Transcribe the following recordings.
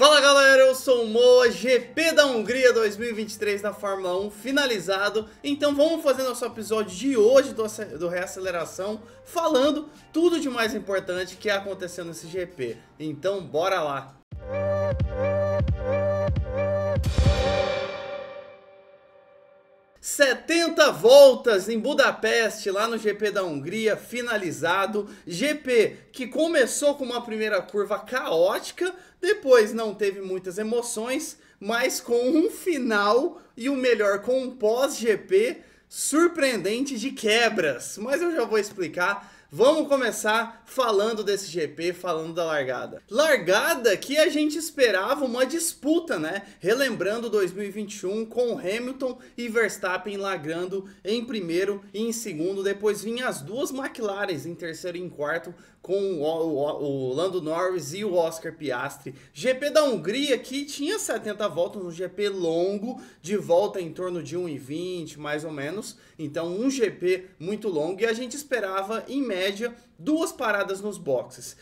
Fala galera, eu sou o Moa, GP da Hungria 2023 na Fórmula 1 finalizado. Então vamos fazer nosso episódio de hoje do Reaceleração, falando tudo de mais importante que aconteceu nesse GP. Então bora lá! 70 voltas em Budapeste, lá no GP da Hungria, finalizado. GP que começou com uma primeira curva caótica, depois não teve muitas emoções, mas com um final e o melhor, com um pós-GP surpreendente de quebras. Mas eu já vou explicar. Vamos começar falando desse GP, falando da largada. Largada que a gente esperava uma disputa, né? Relembrando 2021 com Hamilton e Verstappen largando em primeiro e em segundo. Depois vinham as duas McLarens em terceiro e em quarto com o Lando Norris e o Oscar Piastri. GP da Hungria que tinha 70 voltas, um GP longo, de volta em torno de 1,20 mais ou menos. Então um GP muito longo e a gente esperava em média 2 paradas nos boxes.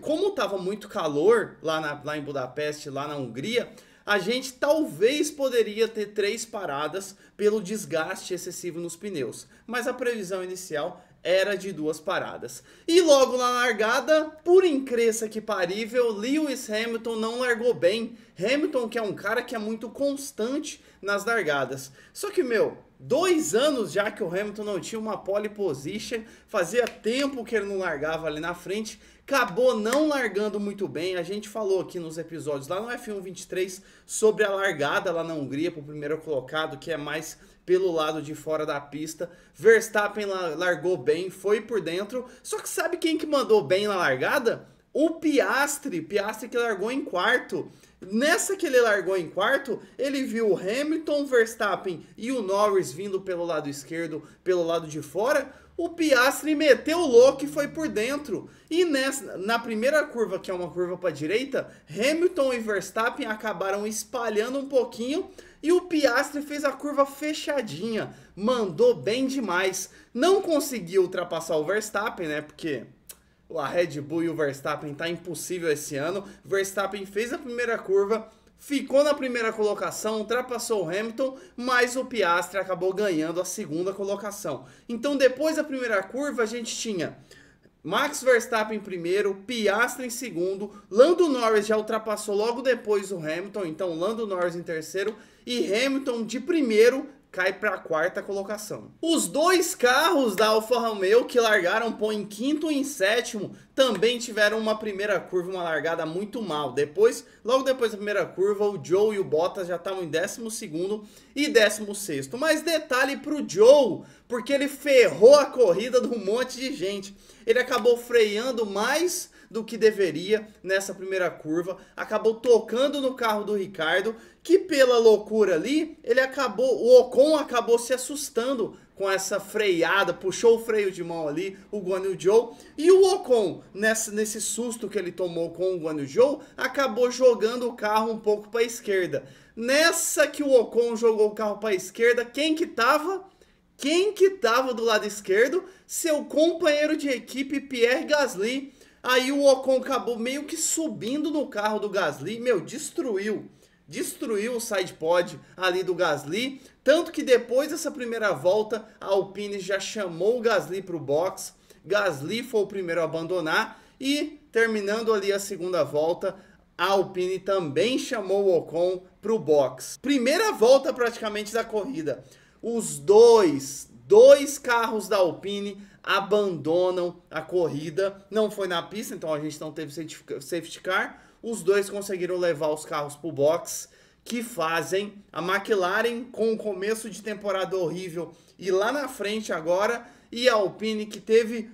Como estava muito calor lá em Budapeste, lá na Hungria, a gente talvez poderia ter 3 paradas pelo desgaste excessivo nos pneus. Mas a previsão inicial era de 2 paradas. E logo na largada, por incrível que parível, Lewis Hamilton não largou bem. Hamilton que é um cara que é muito constante nas largadas. Só que, 2 anos já que o Hamilton não tinha uma pole position, fazia tempo que ele não largava ali na frente, acabou não largando muito bem. A gente falou aqui nos episódios lá no F1 23 sobre a largada lá na Hungria para o primeiro colocado, que é mais pelo lado de fora da pista. Verstappen largou bem, foi por dentro, só que sabe quem que mandou bem na largada? O Piastri que largou em quarto. Nessa que ele largou em quarto, ele viu o Hamilton, Verstappen e o Norris vindo pelo lado esquerdo, pelo lado de fora. O Piastri meteu o louco e foi por dentro. E na primeira curva, que é uma curva para a direita, Hamilton e Verstappen acabaram espalhando um pouquinho e o Piastri fez a curva fechadinha. Mandou bem demais. Não conseguiu ultrapassar o Verstappen, né? Porque a Red Bull e o Verstappen tá impossível esse ano. Verstappen fez a primeira curva, ficou na primeira colocação, ultrapassou o Hamilton, mas o Piastri acabou ganhando a segunda colocação. Então depois da primeira curva a gente tinha Max Verstappen em primeiro, Piastri em segundo, Lando Norris já ultrapassou logo depois o Hamilton, então Lando Norris em terceiro e Hamilton de primeiro cai para a quarta colocação. Os 2 carros da Alfa Romeo que largaram em quinto e em sétimo também tiveram uma primeira curva, uma largada muito mal. Logo depois da primeira curva, o Joe e o Bottas já estavam em 12º e 16º. Mas detalhe para o Joe, porque ele ferrou a corrida de um monte de gente. Ele acabou freando mais do que deveria nessa primeira curva, acabou tocando no carro do Ricciardo, que pela loucura ali, o Ocon acabou se assustando com essa freada, puxou o freio de mão ali, o Guan Yu Zhou, e o Ocon, nesse susto que ele tomou com o Guan Yu Zhou, acabou jogando o carro um pouco para a esquerda. Nessa que o Ocon jogou o carro para a esquerda, quem que tava do lado esquerdo? Seu companheiro de equipe, Pierre Gasly. Aí o Ocon acabou meio que subindo no carro do Gasly, destruiu o sidepod ali do Gasly, tanto que depois dessa primeira volta, a Alpine já chamou o Gasly para o box, Gasly foi o primeiro a abandonar e terminando ali a segunda volta, a Alpine também chamou o Ocon para o box. Primeira volta praticamente da corrida, os dois carros da Alpine abandonam a corrida, não foi na pista, então a gente não teve safety car, os dois conseguiram levar os carros para o box, que fazem a McLaren com um começo de temporada horrível e lá na frente agora, e a Alpine que teve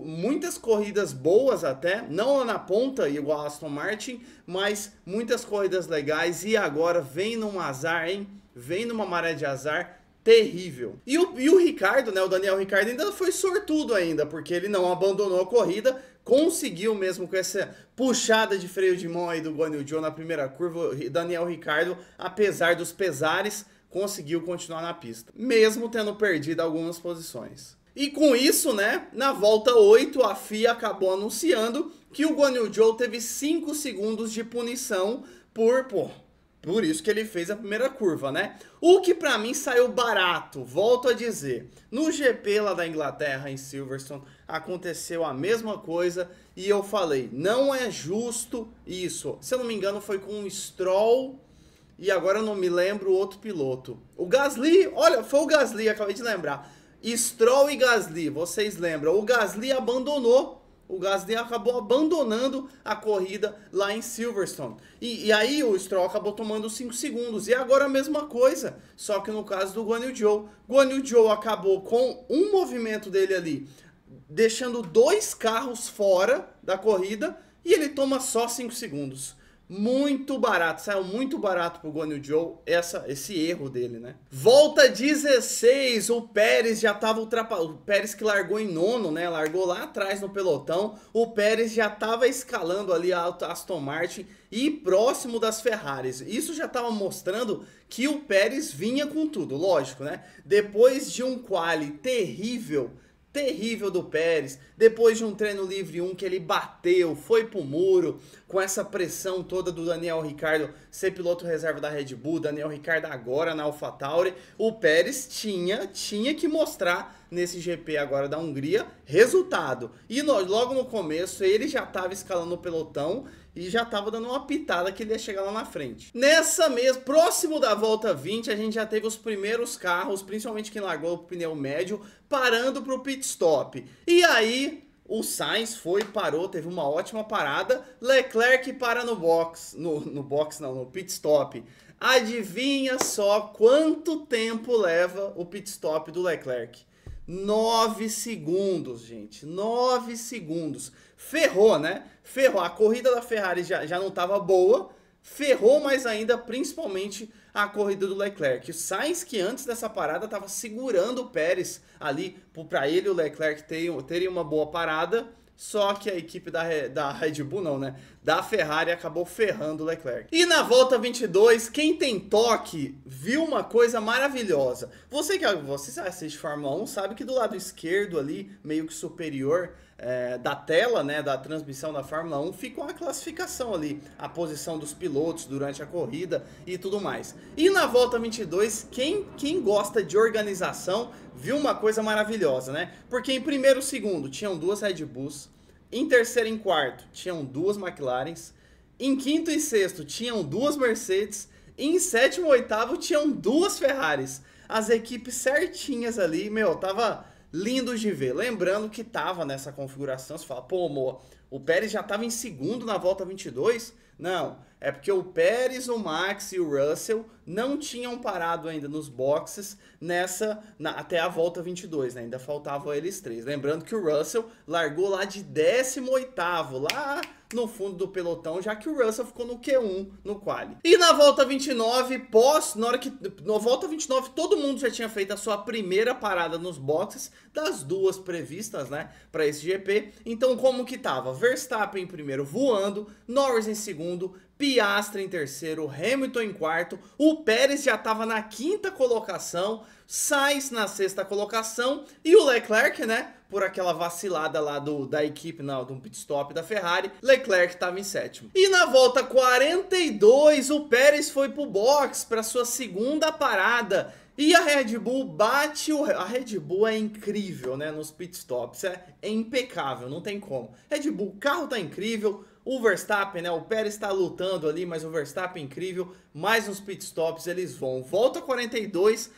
muitas corridas boas até, não lá na ponta igual a Aston Martin, mas muitas corridas legais e agora vem num azar, vem numa maré de azar terrível. E o Ricciardo, né, o Daniel Ricciardo ainda foi sortudo ainda, porque ele não abandonou a corrida, conseguiu mesmo com essa puxada de freio de mão aí do Guan Yu Zhou na primeira curva, o Daniel Ricciardo, apesar dos pesares, conseguiu continuar na pista, mesmo tendo perdido algumas posições. E com isso, né, na volta 8, a FIA acabou anunciando que o Guan Yu Zhou teve 5 segundos de punição por isso que ele fez a primeira curva, né? O que pra mim saiu barato, volto a dizer. No GP lá da Inglaterra, em Silverstone, aconteceu a mesma coisa e eu falei, não é justo isso. Se eu não me engano foi com o Stroll e agora eu não me lembro o outro piloto. O Gasly, olha, foi o Gasly, acabei de lembrar. Stroll e Gasly, vocês lembram? O Gasly abandonou. O Gasly acabou abandonando a corrida lá em Silverstone. E aí o Stroll acabou tomando 5 segundos. E agora a mesma coisa, só que no caso do Guan Yu Zhou. Guan Yu Zhou acabou com um movimento dele ali, deixando 2 carros fora da corrida, e ele toma só 5 segundos. Muito barato, saiu muito barato pro Guan Yu Zhou esse erro dele, né? Volta 16, o Pérez já tava ultrapassando, o Pérez que largou em nono, né? Largou lá atrás no pelotão, o Pérez já tava escalando ali a Aston Martin e próximo das Ferraris. Isso já tava mostrando que o Pérez vinha com tudo, lógico, né? Depois de um quali terrível do Pérez, depois de um treino livre 1 que ele bateu, foi pro muro, com essa pressão toda do Daniel Ricciardo ser piloto reserva da Red Bull, Daniel Ricciardo agora na AlphaTauri, o Pérez tinha que mostrar nesse GP agora da Hungria resultado. E logo no começo ele já estava escalando o pelotão e já estava dando uma pitada que ele ia chegar lá na frente. Nessa mesma, próximo da volta 20, a gente já teve os primeiros carros, principalmente quem largou o pneu médio, parando para o pit stop. E aí o Sainz parou, teve uma ótima parada. Leclerc para no pit stop. Adivinha só quanto tempo leva o pit stop do Leclerc? 9 segundos, gente. 9 segundos. Ferrou, né? Ferrou. A corrida da Ferrari já não estava boa. Ferrou mais ainda, principalmente a corrida do Leclerc. O Sainz, que antes dessa parada estava segurando o Pérez ali, para ele o Leclerc teria uma boa parada, só que a equipe da Red Bull não, né? Da Ferrari acabou ferrando o Leclerc. E na volta 22, quem tem toque viu uma coisa maravilhosa. Você assiste Fórmula 1 sabe que do lado esquerdo ali, meio que superior da tela, né, da transmissão da Fórmula 1, fica uma classificação ali, a posição dos pilotos durante a corrida e tudo mais. E na volta 22, quem gosta de organização viu uma coisa maravilhosa, né? Porque em primeiro e segundo tinham 2 Red Bulls, em terceiro e quarto tinham 2 McLarens, em quinto e sexto tinham 2 Mercedes, e em sétimo e oitavo tinham 2 Ferraris. As equipes certinhas ali, meu, tava lindo de ver. Lembrando que tava nessa configuração, você fala, pô, amor, o Pérez já tava em segundo na volta 22? Não, é porque o Pérez, o Max e o Russell não tinham parado ainda nos boxes até a volta 22, né? Ainda faltavam eles 3. Lembrando que o Russell largou lá de 18º, lá no fundo do pelotão, já que o Russell ficou no Q1 no quali. E na volta 29, na volta 29 todo mundo já tinha feito a sua primeira parada nos boxes, das 2 previstas, né, para esse GP. Então como que tava? Verstappen em primeiro voando, Norris em segundo, Piastri em terceiro, Hamilton em quarto, o Pérez já estava na 5ª colocação, Sainz na 6ª colocação e o Leclerc, né, por aquela vacilada lá da equipe, do pit stop da Ferrari, Leclerc estava em 7º. E na volta 42, o Pérez foi pro box para sua segunda parada. E a Red Bull bate a Red Bull é incrível, né, nos pit stops, é impecável, não tem como. Red Bull, o carro tá incrível. O Verstappen, né, o Pérez está lutando ali, mas o Verstappen é incrível. Mais uns pit stops eles vão. Volta 42,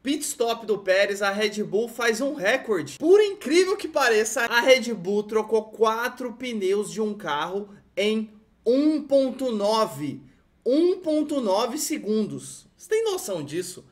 pit stop do Pérez, a Red Bull faz um recorde. Por incrível que pareça, a Red Bull trocou 4 pneus de um carro em 1.9 segundos. Você tem noção disso?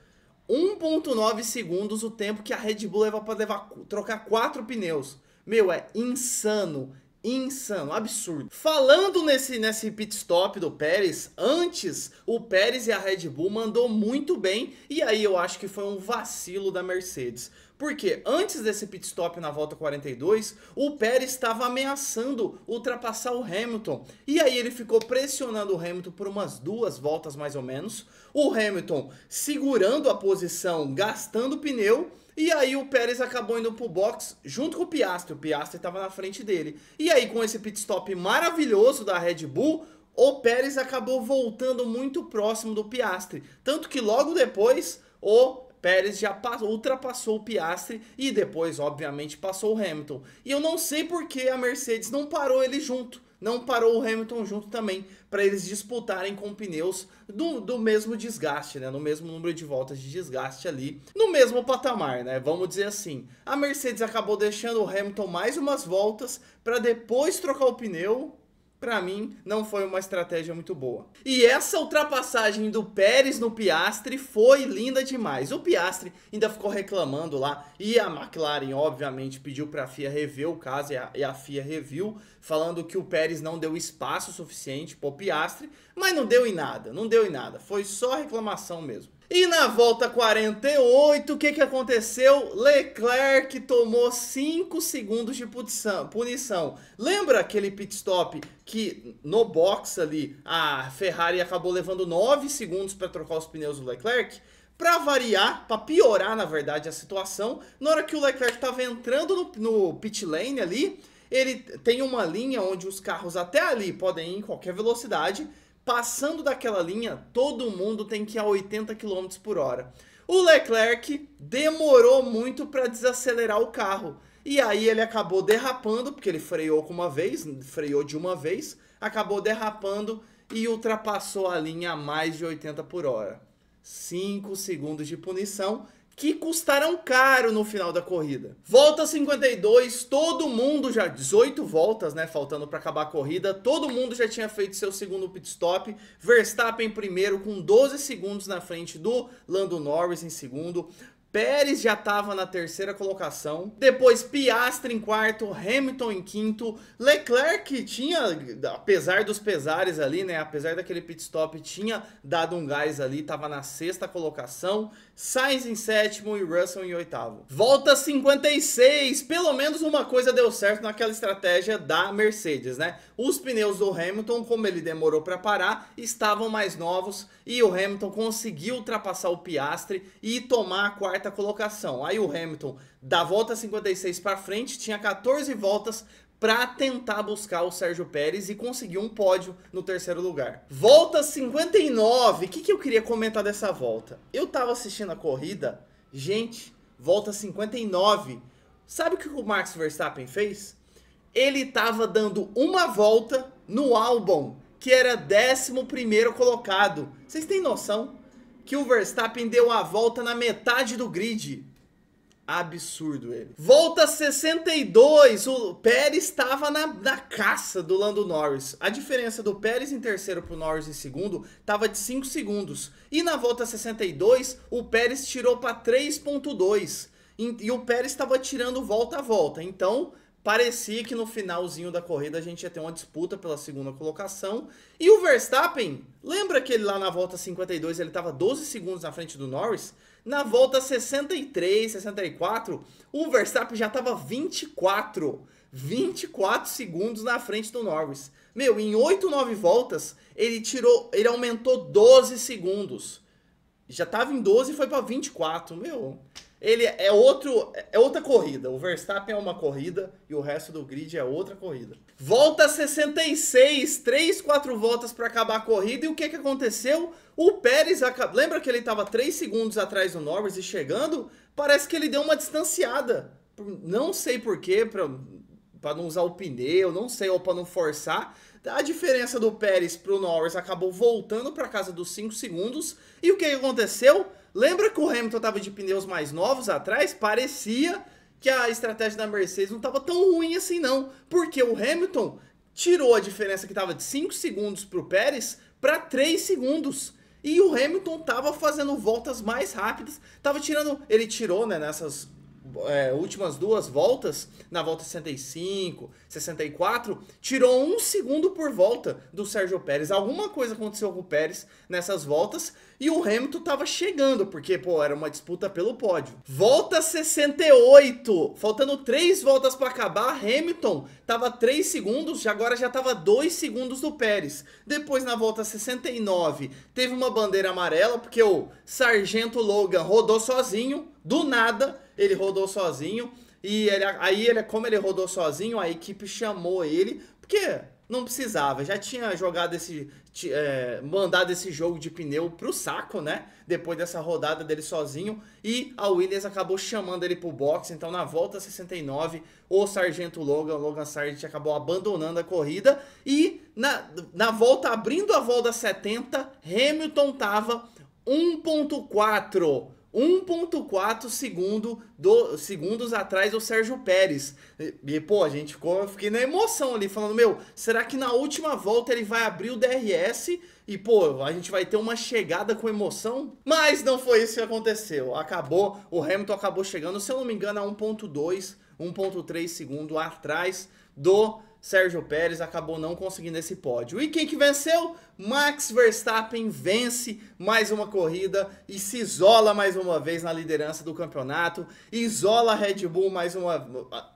1.9 segundos o tempo que a Red Bull leva para trocar 4 pneus. Meu, é insano. Insano, absurdo. Falando nesse pit stop do Pérez, antes o Pérez e a Red Bull mandou muito bem, e aí eu acho que foi um vacilo da Mercedes. Porque antes desse pit stop na volta 42, o Pérez estava ameaçando ultrapassar o Hamilton. E aí ele ficou pressionando o Hamilton por umas 2 voltas mais ou menos. O Hamilton segurando a posição, gastando pneu. E aí o Pérez acabou indo pro box junto com o Piastri estava na frente dele. E aí com esse pit stop maravilhoso da Red Bull, o Pérez acabou voltando muito próximo do Piastri. Tanto que logo depois o Pérez já ultrapassou o Piastri e depois, obviamente, passou o Hamilton. E eu não sei por que a Mercedes não parou ele junto, não parou o Hamilton junto também, para eles disputarem com pneus do mesmo desgaste, né? No mesmo número de voltas de desgaste ali, no mesmo patamar, né? Vamos dizer assim. A Mercedes acabou deixando o Hamilton mais umas voltas para depois trocar o pneu. Pra mim, não foi uma estratégia muito boa. E essa ultrapassagem do Pérez no Piastri foi linda demais. O Piastri ainda ficou reclamando lá, e a McLaren, obviamente, pediu pra FIA rever o caso, e a FIA reviu, falando que o Pérez não deu espaço suficiente pro Piastri, mas não deu em nada, foi só reclamação mesmo. E na volta 48, o que aconteceu? Leclerc tomou 5 segundos de punição. Lembra aquele pit stop que no box ali a Ferrari acabou levando 9 segundos para trocar os pneus do Leclerc? Para variar, para piorar na verdade a situação, na hora que o Leclerc estava entrando no pit lane ali, ele tem uma linha onde os carros até ali podem ir em qualquer velocidade. Passando daquela linha, todo mundo tem que ir a 80 km por hora. O Leclerc demorou muito para desacelerar o carro. E aí ele acabou derrapando, porque ele freou de uma vez, acabou derrapando e ultrapassou a linha a mais de 80 por hora. 5 segundos de punição que custaram caro no final da corrida. Volta 52, todo mundo já, 18 voltas, né, faltando para acabar a corrida, todo mundo já tinha feito seu segundo pit stop. Verstappen primeiro com 12 segundos na frente do Lando Norris em segundo. Pérez já estava na terceira colocação, depois Piastri em quarto, Hamilton em quinto, Leclerc tinha, apesar dos pesares ali, né, apesar daquele pit stop, tinha dado um gás ali, estava na sexta colocação, Sainz em sétimo e Russell em oitavo. Volta 56, pelo menos uma coisa deu certo naquela estratégia da Mercedes, né? Os pneus do Hamilton, como ele demorou para parar, estavam mais novos e o Hamilton conseguiu ultrapassar o Piastri e tomar a quarta colocação. Aí o Hamilton, da volta 56 para frente, tinha 14 voltas para tentar buscar o Sérgio Pérez e conseguir um pódio no terceiro lugar. Volta 59, o que eu queria comentar dessa volta? Eu tava assistindo a corrida, gente, volta 59, sabe o que o Max Verstappen fez? Ele tava dando uma volta no Albon, que era 11º colocado. Vocês têm noção que o Verstappen deu a volta na metade do grid? Absurdo ele. Volta 62, o Pérez estava na caça do Lando Norris. A diferença do Pérez em terceiro para o Norris em segundo estava de 5 segundos. E na volta 62, o Pérez tirou para 3.2. E o Pérez estava tirando volta a volta. Então, parecia que no finalzinho da corrida a gente ia ter uma disputa pela segunda colocação. E o Verstappen, lembra que ele lá na volta 52 ele estava 12 segundos na frente do Norris? Na volta 63, 64, o Verstappen já estava 24 segundos na frente do Norris. Meu, em 8, 9 voltas, ele aumentou 12 segundos. Já estava em 12 e foi para 24, meu. Ele é outra corrida. O Verstappen é uma corrida e o resto do grid é outra corrida. Volta 66, 3, 4 voltas para acabar a corrida. E o que aconteceu? O Pérez, lembra que ele estava 3 segundos atrás do Norris e chegando? Parece que ele deu uma distanciada. Não sei porquê, para não usar o pneu, não sei, ou para não forçar. A diferença do Pérez para o Norris acabou voltando para casa dos 5 segundos. E o que aconteceu? Lembra que o Hamilton estava de pneus mais novos atrás? Parecia que a estratégia da Mercedes não estava tão ruim assim não. Porque o Hamilton tirou a diferença que estava de 5 segundos para o Pérez para 3 segundos. E o Hamilton estava fazendo voltas mais rápidas. Ele tirou, né, nessas últimas duas voltas, na volta 65, 64, tirou 1 segundo por volta do Sérgio Pérez. Alguma coisa aconteceu com o Pérez nessas voltas e o Hamilton tava chegando, porque, pô, era uma disputa pelo pódio. Volta 68, faltando 3 voltas para acabar, Hamilton tava 3 segundos, agora já tava 2 segundos do Pérez. Depois, na volta 69, teve uma bandeira amarela, porque o Sargento Logan rodou sozinho, do nada ele rodou sozinho. E como ele rodou sozinho, a equipe chamou ele, porque não precisava, já tinha jogado mandado esse jogo de pneu pro saco, né? Depois dessa rodada dele sozinho, e a Williams acabou chamando ele pro boxe. Então na volta 69, o Sargento Logan Sargent acabou abandonando a corrida, e na volta, abrindo a volta 70, Hamilton tava 1.4 segundos atrás do Sérgio Pérez. E pô, eu fiquei na emoção ali, falando, meu, será que na última volta ele vai abrir o DRS e, pô, a gente vai ter uma chegada com emoção? Mas não foi isso que aconteceu. O Hamilton acabou chegando, se eu não me engano, a 1.2, 1.3 segundo atrás do Sérgio Pérez, acabou não conseguindo esse pódio. E quem que venceu? Max Verstappen vence mais uma corrida e se isola mais uma vez na liderança do campeonato, isola a Red Bull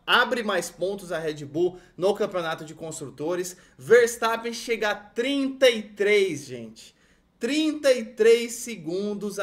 abre mais pontos a Red Bull no campeonato de construtores. Verstappen chega a 33, gente. 33 segundos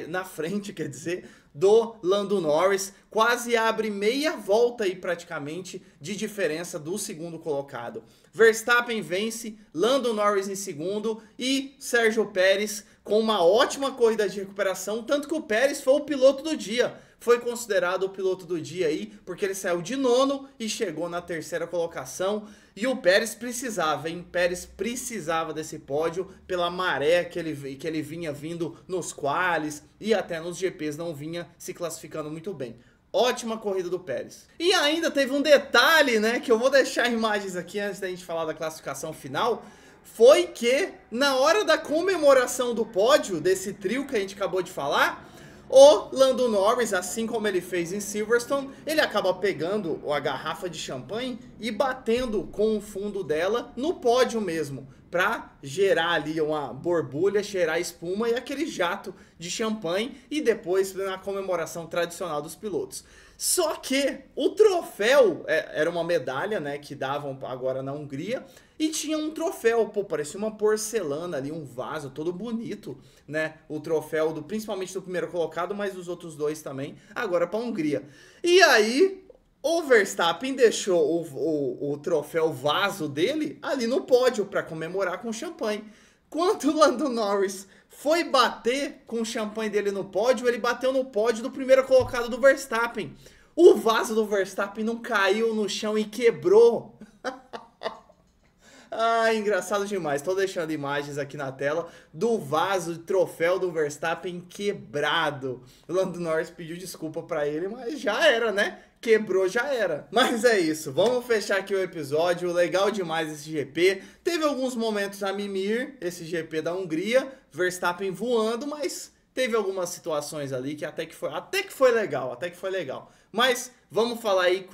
na frente, quer dizer, do Lando Norris, quase abre meia volta aí praticamente de diferença do segundo colocado. Verstappen vence, Lando Norris em segundo e Sérgio Pérez com uma ótima corrida de recuperação, tanto que o Pérez foi o piloto do dia. Foi considerado o piloto do dia aí, porque ele saiu de nono e chegou na terceira colocação. E o Pérez precisava, hein? Pérez precisava desse pódio pela maré que ele vinha vindo nos qualis e até nos GPs não vinha se classificando muito bem. Ótima corrida do Pérez. E ainda teve um detalhe, né, que eu vou deixar imagens aqui antes da gente falar da classificação final, foi que na hora da comemoração do pódio, desse trio que a gente acabou de falar, o Lando Norris, assim como ele fez em Silverstone, ele acaba pegando a garrafa de champanhe e batendo com o fundo dela no pódio mesmo, para gerar ali uma borbulha, cheirar espuma e aquele jato de champanhe, e depois na comemoração tradicional dos pilotos. Só que o troféu era uma medalha, né, que davam agora na Hungria, e tinha um troféu, pô, parecia uma porcelana ali, um vaso todo bonito, né, o troféu principalmente do primeiro colocado, mas dos outros dois também, agora para a Hungria. E aí o Verstappen deixou o troféu vaso dele ali no pódio para comemorar com champanhe. Quando o Lando Norris foi bater com o champanhe dele no pódio, ele bateu no pódio do primeiro colocado do Verstappen. O vaso do Verstappen não caiu no chão e quebrou. Ah, engraçado demais. Tô deixando imagens aqui na tela do vaso de troféu do Verstappen quebrado. O Lando Norris pediu desculpa pra ele, mas já era, né? Quebrou, já era. Mas é isso, vamos fechar aqui o episódio. Legal demais esse GP. Teve alguns momentos a mimir, esse GP da Hungria, Verstappen voando, mas teve algumas situações ali que até que foi legal. Mas vamos falar aí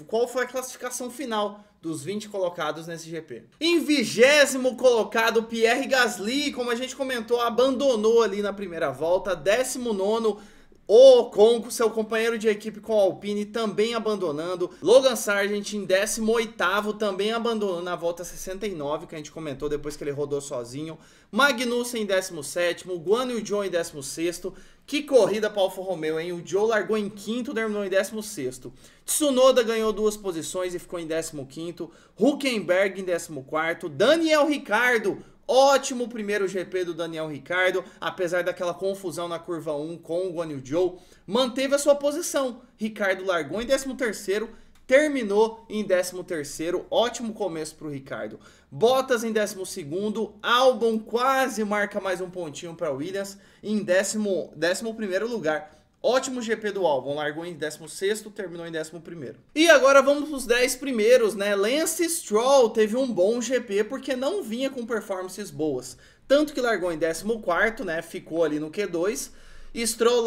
qual foi a classificação final dos 20 colocados nesse GP. Em 20º colocado, Pierre Gasly, como a gente comentou, abandonou ali na primeira volta. 19º, Ocon, seu companheiro de equipe com a Alpine, também abandonando. Logan Sargent em 18º, também abandonou na volta 69, que a gente comentou depois que ele rodou sozinho. Magnussen em 17º, Guan Yu Zhou em 16º. Que corrida para Alfa Romeo, hein? O Zhou largou em 5º, terminou em 16º. Tsunoda ganhou 2 posições e ficou em 15º. Hülkenberg em 14º. Daniel Ricciardo, ótimo primeiro GP do Daniel Ricciardo, apesar daquela confusão na curva 1 com o Guan Yu Zhou, manteve a sua posição. Ricciardo largou em 13º, terminou em 13º, ótimo começo para o Ricciardo. Bottas em 12º, Albon quase marca mais um pontinho para Williams em 11º lugar. Ótimo GP do Albon, largou em 16º, terminou em 11º. E agora vamos para os 10 primeiros, né? Lance Stroll teve um bom GP porque não vinha com performances boas. Tanto que largou em 14º, né? Ficou ali no Q2. Stroll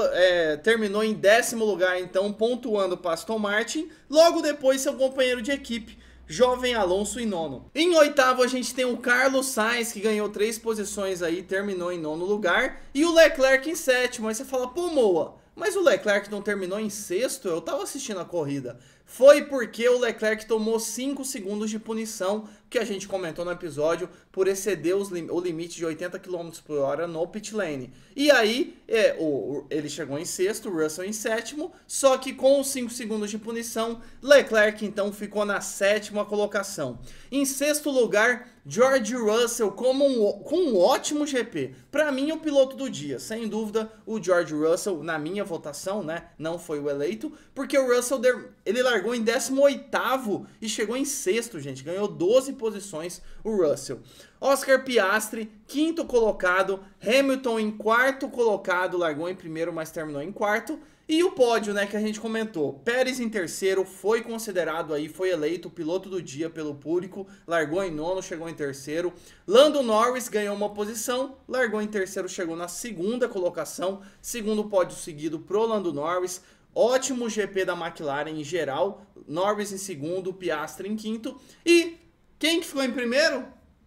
terminou em 10º lugar, então pontuando para Aston Martin. Logo depois seu companheiro de equipe, jovem Alonso, em 9º. Em 8º a gente tem o Carlos Sainz, que ganhou 3 posições aí, terminou em 9º lugar. E o Leclerc em 7º. Aí você fala, pô, Moa, mas o Leclerc não terminou em 6º? Eu tava assistindo a corrida. Foi porque o Leclerc tomou 5 segundos de punição, que a gente comentou no episódio, por exceder o limite de 80 km por hora no pit lane. E aí, ele chegou em 6º, o Russell em 7º, só que com os 5 segundos de punição, Leclerc então ficou na 7ª colocação. Em 6º lugar, George Russell com um ótimo GP. Para mim, o piloto do dia, sem dúvida, o George Russell, na minha votação, né, não foi o eleito, porque o Russell, ele largou em 18º e chegou em 6º, gente, ganhou 12 posições o Russell. Oscar Piastri, 5º colocado, Hamilton em 4º colocado, largou em 1º, mas terminou em 4º. E o pódio, né, que a gente comentou, Pérez em 3º, foi considerado aí, foi eleito o piloto do dia pelo público, largou em 9º, chegou em 3º. Lando Norris ganhou uma posição, largou em 3º, chegou na 2ª colocação, 2º pódio seguido pro Lando Norris. Ótimo GP da McLaren em geral, Norris em 2º, Piastri em 5º. E quem que ficou em 1º?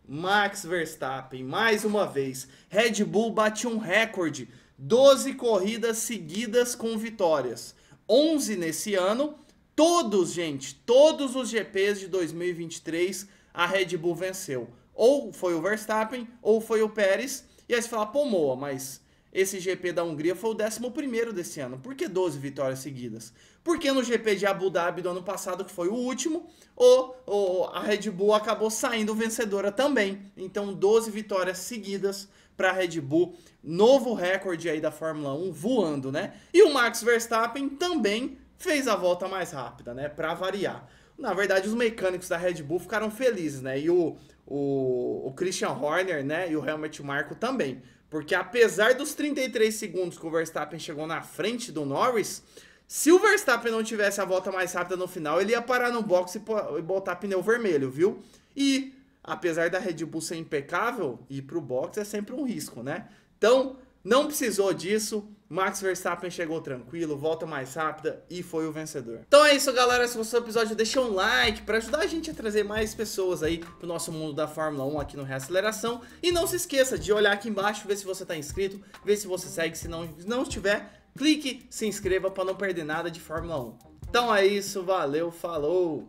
Max Verstappen, mais uma vez. Red Bull bate um recorde, 12 corridas seguidas com vitórias, 11 nesse ano. Todos, gente, todos os GPs de 2023 a Red Bull venceu. Ou foi o Verstappen, ou foi o Pérez. E aí você fala, pô, Moa, mas esse GP da Hungria foi o 11º desse ano. Por que 12 vitórias seguidas? Porque no GP de Abu Dhabi do ano passado, que foi o último, a Red Bull acabou saindo vencedora também. Então 12 vitórias seguidas para a Red Bull. Novo recorde aí da Fórmula 1, voando, né? E o Max Verstappen também fez a volta mais rápida, né? Para variar. Na verdade, os mecânicos da Red Bull ficaram felizes, né? E o Christian Horner, né? E o Helmut Marko também. Porque apesar dos 33 segundos que o Verstappen chegou na frente do Norris, se o Verstappen não tivesse a volta mais rápida no final, ele ia parar no box e botar pneu vermelho, viu? E apesar da Red Bull ser impecável, ir pro box é sempre um risco, né? Então, não precisou disso. Max Verstappen chegou tranquilo, volta mais rápida e foi o vencedor. Então é isso, galera. Se gostou do episódio, deixa um like para ajudar a gente a trazer mais pessoas aí pro nosso mundo da Fórmula 1 aqui no Reaceleração. E não se esqueça de olhar aqui embaixo, ver se você tá inscrito, ver se você segue. Se não estiver, clique, se inscreva para não perder nada de Fórmula 1. Então é isso, valeu, falou!